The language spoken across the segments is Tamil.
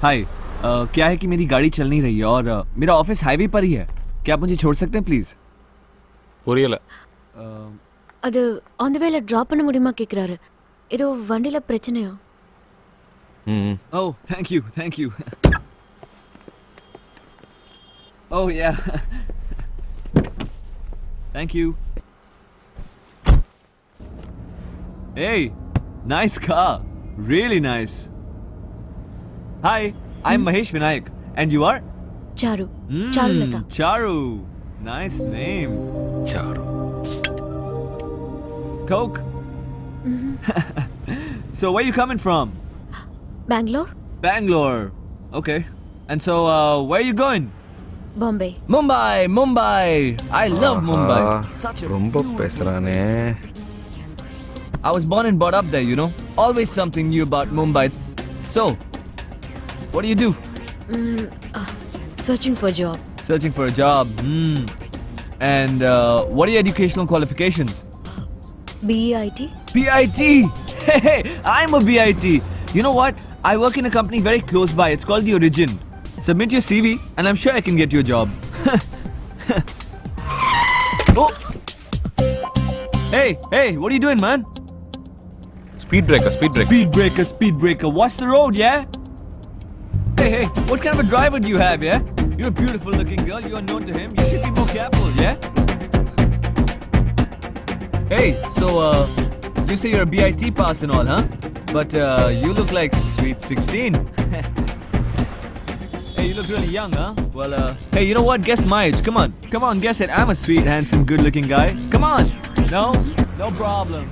हाय क्या है कि मेरी गाड़ी चल नहीं रही है और मेरा ऑफिस हाईवे पर ही है. क्या आप मुझे छोड़ सकते हैं प्लीज? புரியல. அது ஆன் தி வேல டிராப் பண்ண முடியுமா கேக்குறாரு. ஏதோ வண்டில பிரச்சனையா? ம். Oh, thank you. Oh yeah. Thank you. Hey, nice car. Really nice. Hi, I'm Mahesh Vinayak. And you are? Charu. Charulata. Charu. Nice name. Charu. Coke? So where you coming from? Bengaluru, Bangalore. Okay. And so where are you going? Bombay. Mumbai. I love Mumbai. Such a ரொம்ப பேசுறானே. I was born and brought up there, you know. Always something new about Mumbai. So, what do you do? Searching for job. Searching for a job. And what are your educational qualifications? BEIT. BIT. Hey, I'm a BIT. You know what? I work in a company very close by. It's called The Origin. Submit your CV and I'm sure I can get you a job. Oh. Hey, what are you doing, man? Speed breaker. Speed breaker. Watch the road, yeah? Hey, what kind of a driver do you have, yeah? You're a beautiful looking girl. You are known to him. You should be more careful, yeah? Hey, so, you say you're a BIT pass and all, huh? But, you look like sweet 16. Hey, you look really young, huh? Well, hey, you know what? Guess my age. Come on, guess it. I'm a sweet, handsome, good-looking guy. Come on. No? No problem.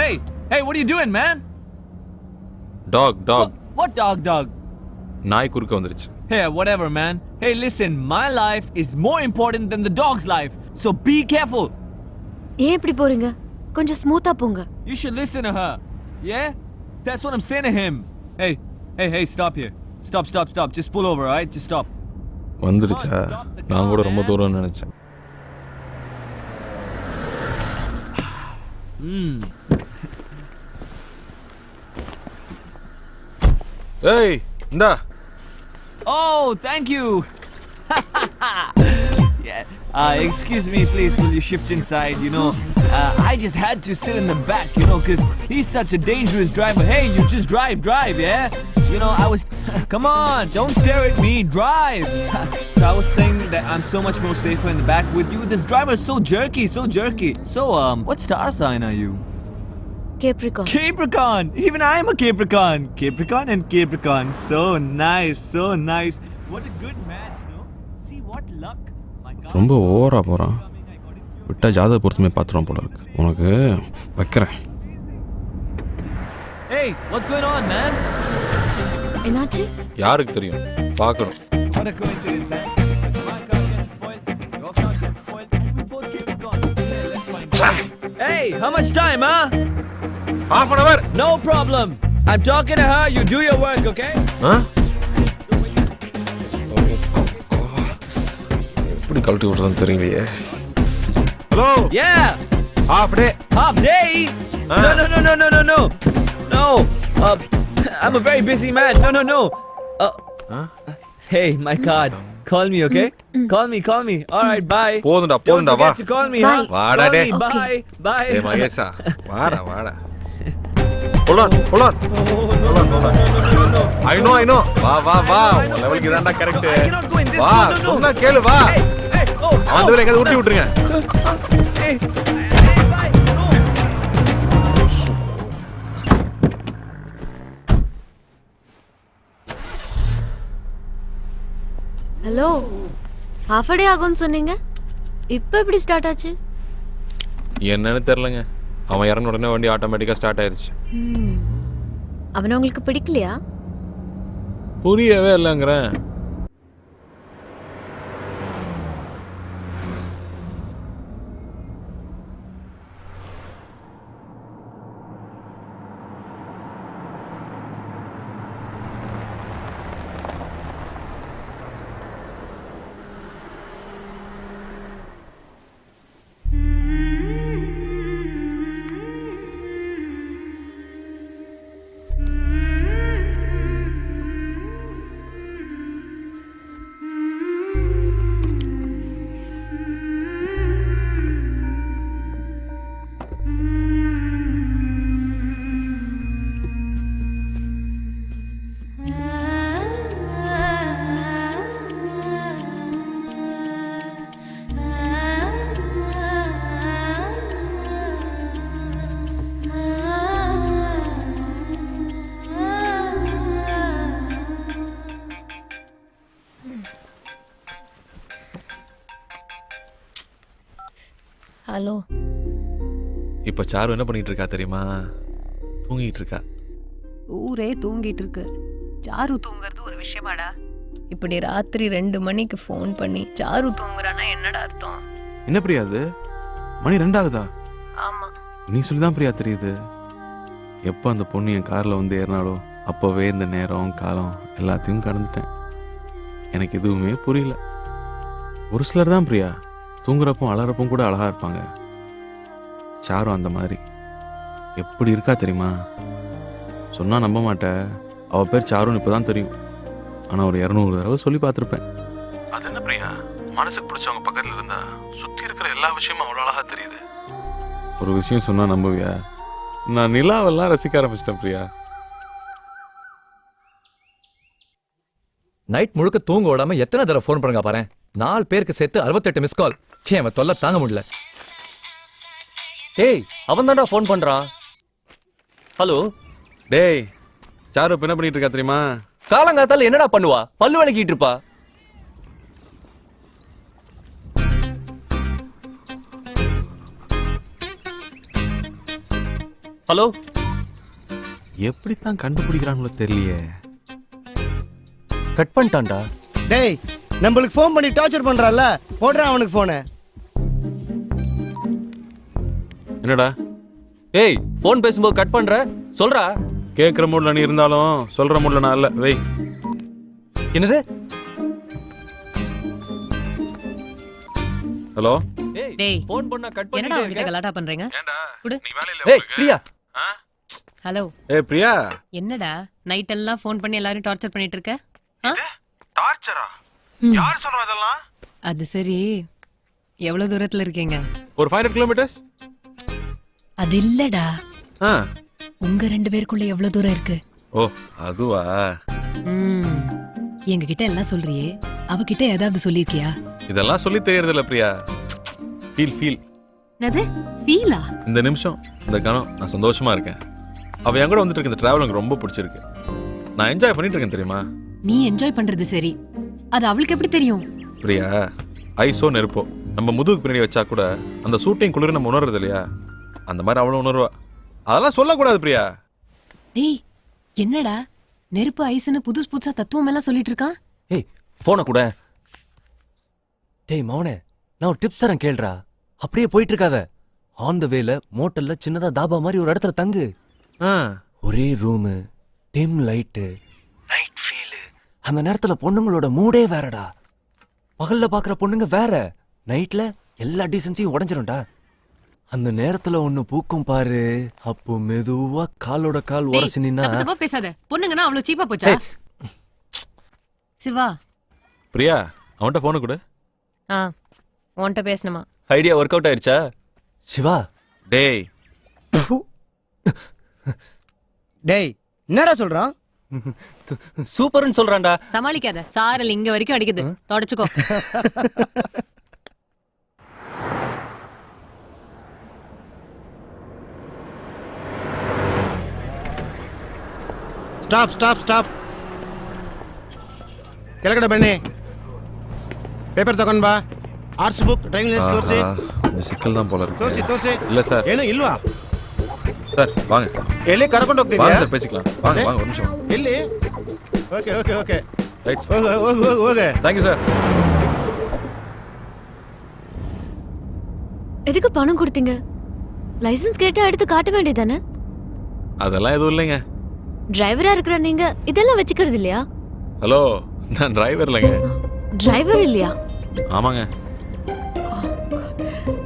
Hey, what are you doing, man? Dog. What dog? நாய் குறுக்க வந்துருச்சு. Hey, whatever, man. Hey, listen, my life is more important than the dog's life. So be careful. ஏன் இப்படி போறீங்க? கொஞ்சம் ஸ்மூத்தா போங்க. You should listen to her. Yeah? That's what I'm saying to him. Hey, stop here. Stop. Just pull over, alright? Just stop. வந்துருச்சா? நான் கூட ரொம்ப தூரம் நினைச்சேன். ஏய், இந்தா. Oh, thank you. Yeah. Excuse me, please. Will you shift inside? You know, I just had to sit in the back, you know, because he's such a dangerous driver. Hey, you just drive, yeah? You know, I was... Come on, don't stare at me. Drive. So I was saying that I'm so much more safer in the back with you. This driver is so jerky. So, what star sign are you? Capricorn. Even I'm a Capricorn. Capricorn. So nice. What a good match, no? See what luck. ரொம்ப ஓவரா போறான். விட்டா ஜாதக பொருத்தமே பாத்துறோம் போல இருக்கு. உனக்கு வைக்கிறேன். Hey, what's going on, man? என்னாச்சு? யாருக்கு தெரியும்? பார்க்கணும். What a coincidence, man. My car gets spoiled, your car gets spoiled, and we both Capricorn. Okay, let's find out. Hey, how much time, huh? Half an hour. No problem. I'm talking to her. You do your work, okay? Huh? எப்படி கழட்டி விடுறதுன்னு தெரியலையே. Hello. Yeah. Half day. No. I'm a very busy man. No. Hey, my card. Call me, okay? Call me. All right, bye. போதும்டா Don't வா. forget to call me, Bye. huh? வாடா Call டேய். me, bye. ஏய் மகேஷா. வாடா. Hold on. No. I know. வா. I know, லெவலுக்கு but இதான்டா this- correct. I cannot go in this. வா, No. சொன்னா கேளு வா. Hey, oh. அந்த வேலை எங்க ஊட்டி விட்டுருங்க. Hey, bye. No. Hello. half a day ஆகும்னு சொன்னீங்க. இப்போ எப்படி ஸ்டார்ட் ஆச்சு? என்னன்னு தெரியலங்க. அவன் இறங்கின உடனே வண்டி ஆட்டோமேட்டிக்கா ஸ்டார்ட் ஆயிருச்சு. அவனை உங்களுக்கு பிடிக்கலையா? புரியவே இல்லைங்கிறேன். ஹலோ. இப்போ சாரு என்ன பண்ணிட்டு இருக்கா தெரியுமா? தூங்கிட்டு இருக்கா. ஊரே தூங்கிட்டு இருக்கு. சாரு தூங்குறது ஒரு விஷயமாடா? இப்படி ராத்திரி 2 மணிக்கு ஃபோன் பண்ணி சாரு தூங்குறானா என்னடா அர்த்தம்? என்ன பிரியா அது? மணி 2 ஆகுதா? ஆமா. நீ சொல்லிதான் பிரியா தெரியுது. எப்போ அந்த பொண்ணு என் காரில் வந்து ஏறினாலோ அப்போவே இந்த நேரம் காலம் எல்லாத்தையும் கடந்துட்டேன். எனக்கு எதுவுமே புரியல. ஒரு சிலர் தான் பிரியா தூங்குறப்போ அலறப்போ கூட அழகா இருப்பாங்க. சாரும் அந்த மாதிரி எப்படி இருக்கா தெரியுமா? சொன்னா நம்ப மாட்டேன். அவள் பேர் சாருன்னு இப்போதான் தெரியும். ஆனால் ஒரு 200 தடவை சொல்லி பார்த்துருப்பேன். அது என்ன பிரியா, மனசுக்கு பிடிச்சவங்க பக்கத்தில் இருந்தா சுற்றி இருக்கிற எல்லா விஷயமும் அவ்வளோ அழகா தெரியுது. ஒரு விஷயம் சொன்னா நம்புவியா? நான் நிலாவெல்லாம் ரசிக்க ஆரம்பிச்சிட்டேன் பிரியா. நைட் முழுக்க தூங்க விடாம எத்தனை தடவை ஃபோன் பண்ணுங்க பாரு. 4 பேருக்கு சேர்த்து 68 மிஸ் கால். சே, அவன் தொல்லை தாங்க முடியல. டேய், அவன் தான்டா ஃபோன் பண்றான். ஹலோ. டேய், சாரு இப்போ என்ன பண்ணிட்டு இருக்கா தெரியுமா? காலங்காத்தால என்னடா பண்ணுவா? பல்லு விளக்கிட்டு இருப்பா. ஹலோ. எப்படித்தான் கண்டுபிடிக்கிறாங்களோ தெரியலையே. கட் பண்ணிட்டான்டா. டேய், நம்மளுக்கு ஃபோன் பண்ணி டார்ச்சர் பண்றான்ல, போடுறான் அவனுக்கு ஃபோனை. என்னடா ஏய், ஃபோன் பேசும்போது கட் பண்ற? சொல்றா. கேட்குற மூட்ல நீ இருந்தாலும் சொல்ற மூட்ல நான் இல்லை. வை. என்னது? ஹலோ. டேய், ஃபோன் பண்ணா கட் என்னடா பண்ணிட்டே அவகிட்ட இருக்க. கலாட்டா பண்றீங்க? குடு. நீ வேலையில ஏய் பிரியா. ஹலோ. ஏய் பிரியா. என்னடா நைட் எல்லாம் ஃபோன் பண்ணி எல்லாரும் டார்ச்சர் பண்ணிட்டு இருக்க? டார்ச்சரா? யார் சொல்றா இதெல்லாம்? அது சரி, எவ்வளவு தூரத்துல இருக்கீங்க? ஒரு 500 கிலோமீட்டர்ஸ். அது இல்லடா, ஆ. உங்க 2 பேருக்குள்ள எவ்வளவு தூரம் இருக்கு? ஓ அதுவா? எங்க கிட்ட எல்லாம் சொல்றியே, அவகிட்ட ஏதாவது சொல்லிருக்கியா? இதெல்லாம் சொல்லி தெரியறதில்ல பிரியா. ஃபீல். என்னது ஃபீலா? இந்த நிமிஷம் இந்த கணம் நான் சந்தோஷமா இருக்கேன். அவ என் கூட வந்துட்டு இருக்க இந்த டிராவல் எனக்கு ரொம்ப பிடிச்சிருக்கு. நான் என்ஜாய் பண்ணிட்டு இருக்கேன் தெரியுமா? நீ என்ஜாய் பண்றது சரி, அது அவளுக்கு எப்படி தெரியும்? பிரியா, ஐஸோ நெருப்போ நம்ம முதுகுக்கு பின்னாடி வச்சா கூட அந்த ஷூட்டிங் குளிர் நம்ம உணர்றது இல்லையா? அந்த மாதிரி அவளும் உணர்வா. அதெல்லாம் சொல்லக்கூடாது பிரியா. டேய், என்னடா நெருப்பு ஐஸ்னு புதுசா தத்துவம் எல்லாம் சொல்லிட்டு இருக்கான்? ஏய், போனை கூட. டேய் மவனே, நான் ஒரு டிப்ஸ் தரேன் கேளுடா. அப்படியே போயிட்டு இருக்காத. ஆன் த வேல மோட்டல்ல சின்னதா தாபா மாதிரி ஒரு இடத்துல தங்கு. ஒரே room, dim light, night feel. அந்த நேரத்துல பொண்ணுங்களோட மூடே வேறடா. பகல்ல பாக்குற பொண்ணுங்க வேற, நைட்ல எல்லா டீசன்ஸையும் உடைஞ்சிரும்டா. அந்த நேரத்துல ஒண்ணு பூக்கும் பாரு, அப்போ மெதுவா காலோட கால் உரசி நின்னா. தப்பா பேசாத. பொண்ணுங்கன்னா அவ்வளவு சீப்பா போச்சா? சிவா. பிரியா, அவன்கிட்ட போன கூட. உன்கிட்ட பேசணுமா? ஐடியா ஒர்க் அவுட் ஆயிருச்சா? சிவா. டேய். டேய், என்னடா சொல்றான்? சூப்பர்னு சொல்றான்டா. சமாளிக்காத. சாரல் இங்க வரைக்கும் அடிக்குது. தொடச்சுக்கோ. ಸ್ಟಾಪ್. ಕೆಳಗಡೆ ಬನ್ನಿ. ಪೇಪರ್ ತಗೊಂಡ್ ಬಾ. ಆರ್ಟ್ಸ್ ಬುಕ್, ಡ್ರೈವಿಂಗ್ ಲೈಸೆನ್ಸ್ ತೋರಿಸಿ. கொஞ்சம் சிக்கல் தான் போல இருக்கு. ತೋರಿಸಿ. இல்ல சார். ಏನು ಇಲ್ವಾ? சார் வாங்க. ಎಲ್ಲಿ ಕರ್ಕೊಂಡು வாங்க ಹೋಗ್ತಿದ್ಯಾ? சார் பேசிக்கலாம். வாங்க ஒரு நிமிஷம். ಎಲ್ಲಿ? ಓಕೆ. ரைட். ಹೋಗು. Thank you sir. எதுக்கு பணம் கொடுத்தீங்க? லைசென்ஸ் கேட்டா எடுத்து காட்ட வேண்டியதானே? அதெல்லாம் எதுவும் இல்லைங்க. டிரைவரா இருக்கிற நீங்க இதெல்லாம் வச்சுக்கிறது இல்லையா? ஹலோ, நான் டிரைவர் இல்லைங்க. டிரைவர் இல்லையா? ஆமாங்க.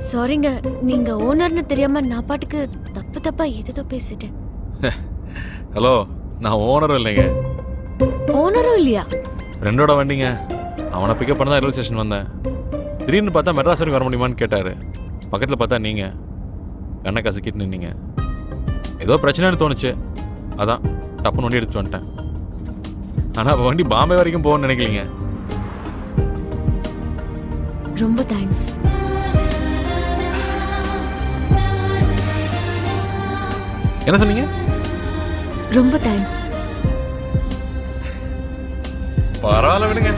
சாரிங்க, நீங்க ஓனர்னு தெரியாம நான் பாட்டுக்கு தப்பா ஏதோ பேசிட்டேன். ஹலோ, நான் ஓனரும் இல்லைங்க. ஓனரும் இல்லையா? ஃப்ரெண்டோட வண்டிங்க. அவனை பிக்கப் பண்ண தான் ரயில்வே ஸ்டேஷன் வந்தேன். திடீர்னு பார்த்தா மெட்ராஸ் வரைக்கும் வர முடியுமான்னு கேட்டாரு. பக்கத்தில் பார்த்தா நீங்க கண்ணை கசக்கிட்டு நின்னீங்க. ஏதோ பிரச்சனைன்னு தோணுச்சு, அதான் டப்புன்னு வண்டி எடுத்துட்டு வந்துட்டேன். ஆனால் வண்டி பாம்பே வரைக்கும் போகணும்னு நினைக்கலீங்க. ரொம்ப தேங்க்ஸ். என்ன சொன்னீங்க? ரொம்ப தேங்க்ஸ். பரவாயில்ல விடுங்க.